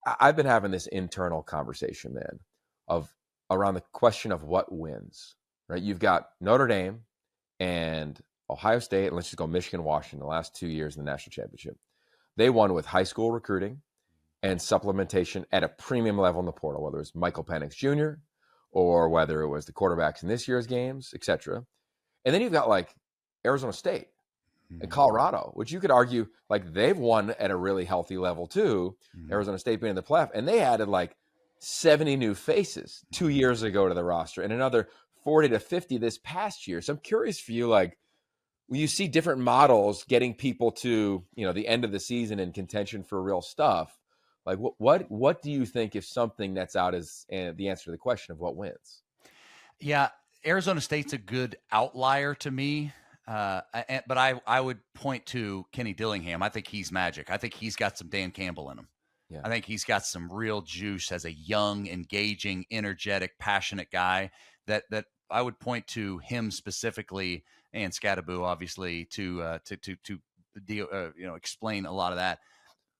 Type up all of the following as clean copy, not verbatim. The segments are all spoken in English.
I've been having this internal conversation, man, of around the question of what wins, right? You've got Notre Dame and Ohio State, and let's just go Michigan, Washington, the last 2 years in the national championship. They won with high school recruiting and supplementation at a premium level in the portal, whether it's Michael Penix Jr. or whether it was the quarterbacks in this year's games, et cetera. And then you've got like Arizona State and Colorado, which you could argue like they've won at a really healthy level too. Arizona State being in the playoff, and they added like 70 new faces 2 years ago to the roster and another 40 to 50 this past year. So I'm curious for you, like, when you see different models getting people to, the end of the season in contention for real stuff, like what do you think if something that's out is the answer to the question of what wins? Yeah, Arizona State's a good outlier to me. But I would point to Kenny Dillingham. I think he's magic. I think he's got some Dan Campbell in him. Yeah. I think he's got some real juice as a young, engaging, energetic, passionate guy that I would point to him specifically, and Scattaboo obviously to explain a lot of that.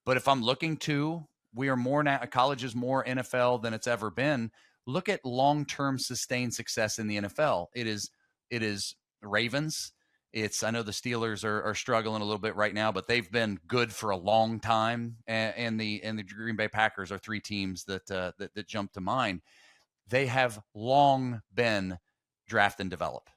But if I'm looking to, we are more now, college is more NFL than it's ever been. Look at long-term sustained success in the NFL. It is Ravens. I know the Steelers are struggling a little bit right now, but they've been good for a long time. And the Green Bay Packers are three teams that jump to mind. They have long been draft and develop.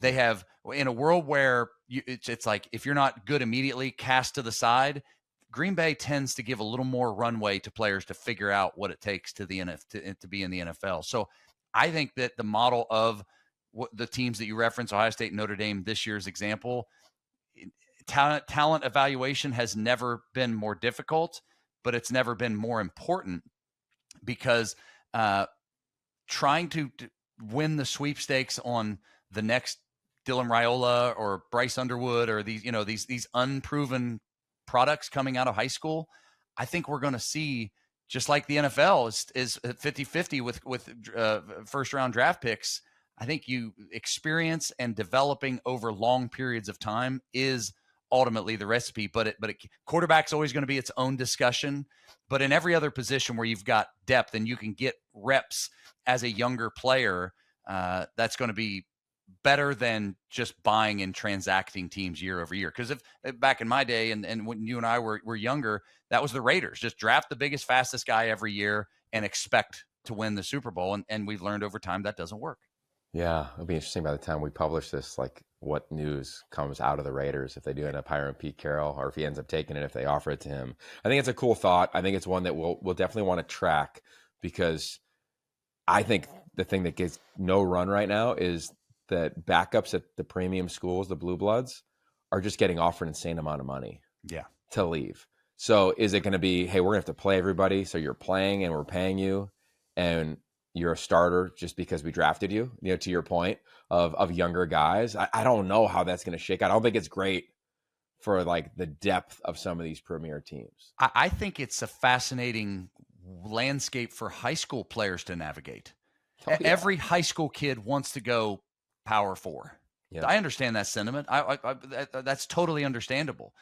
They have, in a world where it's like, if you're not good immediately, cast to the side, Green Bay tends to give a little more runway to players to figure out what it takes to be in the NFL. So I think that the model of the teams that you reference, Ohio State and Notre Dame, this year's example, talent evaluation has never been more difficult, but it's never been more important, because trying to win the sweepstakes on the next Dylan Raiola or Bryce Underwood or these unproven products coming out of high school, I think we're going to see, just like the NFL is 50-50 with first round draft picks. I think you experience and developing over long periods of time is ultimately the recipe. But quarterback's always going to be its own discussion. But in every other position where you've got depth and you can get reps as a younger player, that's going to be better than just buying and transacting teams year over year. Because if back in my day and when you and I were younger, that was the Raiders. Just draft the biggest, fastest guy every year and expect to win the Super Bowl. And we've learned over time that doesn't work. Yeah, it'll be interesting by the time we publish this, like what news comes out of the Raiders, if they do end up hiring Pete Carroll or if he ends up taking it, if they offer it to him. I think it's a cool thought. I think it's one that we'll definitely want to track, because I think the thing that gets no run right now is that backups at the premium schools, the Blue Bloods, are just getting offered an insane amount of money to leave. So is it going to be, hey, we're going to have to play everybody, so you're playing and we're paying you, and you're a starter just because we drafted you, to your point of younger guys? I don't know how that's going to shake out. I don't think it's great for like the depth of some of these premier teams. I think it's a fascinating landscape for high school players to navigate. Oh, yeah. Every high school kid wants to go Power 4. Yeah. I understand that sentiment. That's totally understandable.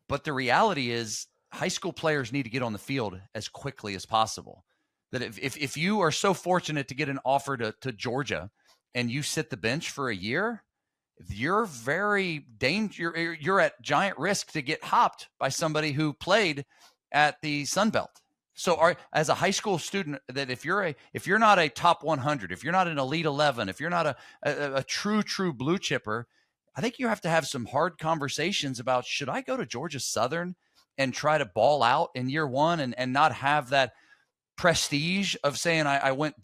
But the reality is high school players need to get on the field as quickly as possible. That if you are so fortunate to get an offer to Georgia and you sit the bench for a year, you're you're at giant risk to get hopped by somebody who played at the Sun Belt. So as a high school student, that if you're not a top 100, if you're not an elite 11, if you're not a true blue chipper, I think you have to have some hard conversations about, should I go to Georgia Southern and try to ball out in year one and not have that prestige of saying I went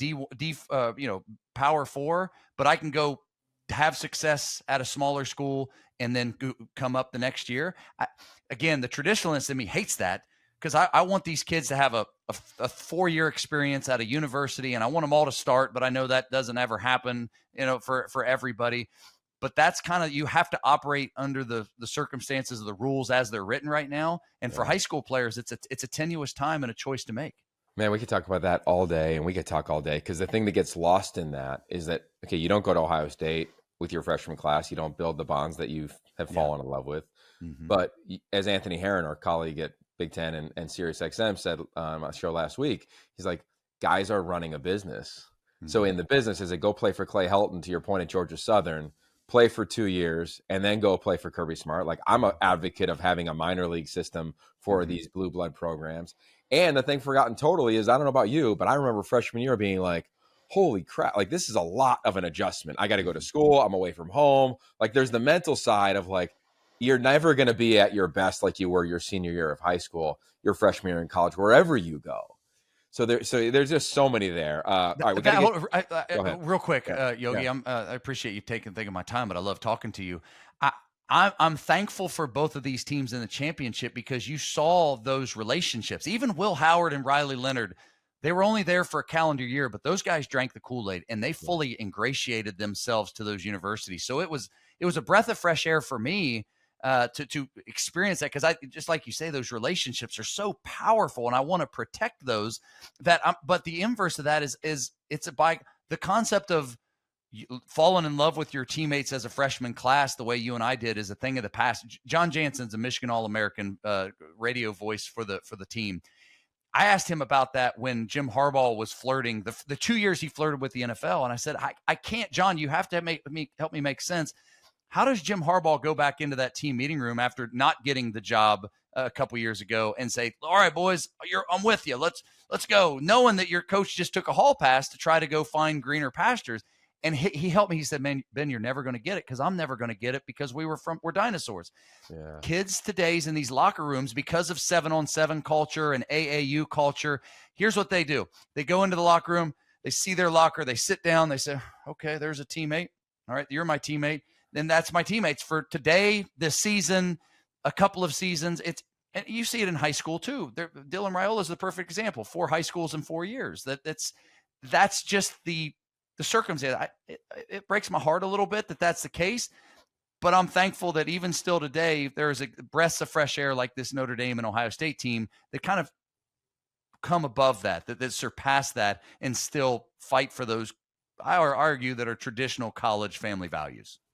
Power 4, but I can go have success at a smaller school and then come up the next year. Again, the traditionalist in me hates that, because I want these kids to have a 4-year experience at a university, and I want them all to start, but I know that doesn't ever happen, for everybody. But that's kind of, you have to operate under the circumstances of the rules as they're written right now. And for high school players, it's a tenuous time and a choice to make. Man, we could talk about that all day, and we could talk all day, because the thing that gets lost in that is that, okay, you don't go to Ohio State with your freshman class. You don't build the bonds that you have fallen in love with. Mm-hmm. But as Anthony Herron, our colleague at Big Ten and Sirius XM said on my show last week, he's like, guys are running a business. So in the business, is it go play for Clay Helton, to your point, at Georgia Southern, play for 2 years, and then go play for Kirby Smart? Like, I'm an advocate of having a minor league system for these blue blood programs. And the thing forgotten totally is, I don't know about you, but I remember freshman year being like, holy crap, like this is a lot of an adjustment. I got to go to school. I'm away from home. Like, there's the mental side of like, you're never going to be at your best like you were your senior year of high school, your freshman year in college, wherever you go. So there's just so many there. All right, we got to get real quick, Yogi. Yeah. I appreciate you thinking my time, but I love talking to you. I'm thankful for both of these teams in the championship because you saw those relationships. Even Will Howard and Riley Leonard, they were only there for a calendar year, but those guys drank the Kool-Aid and they fully ingratiated themselves to those universities. So it was a breath of fresh air for me to experience that, because I just, like you say, those relationships are so powerful, and I want to protect those. But the inverse of that is it's by the concept of falling in love with your teammates as a freshman class, the way you and I did, is a thing of the past. John Jansen's a Michigan All-American radio voice for the team. I asked him about that when Jim Harbaugh was flirting the 2 years he flirted with the NFL, and I said, I can't, John. You have to help me make sense. How does Jim Harbaugh go back into that team meeting room after not getting the job a couple years ago and say, all right, boys, I'm with you. Let's go, knowing that your coach just took a hall pass to try to go find greener pastures? And he helped me. He said, man, Ben, you're never going to get it, because I'm never going to get it, because we're dinosaurs. Yeah. Kids today's in these locker rooms, because of 7-on-7 culture and AAU culture, here's what they do. They go into the locker room, they see their locker, they sit down, they say, okay, there's a teammate. All right, you're my teammate. Then that's my teammates for today, this season, a couple of seasons. And you see it in high school too. Dylan Raiola is the perfect example. 4 high schools in 4 years. That's just the circumstance. It breaks my heart a little bit that that's the case, but I'm thankful that even still today, there's a breaths of fresh air like this Notre Dame and Ohio State team that kind of come above that surpass that and still fight for those, I argue, that are traditional college family values.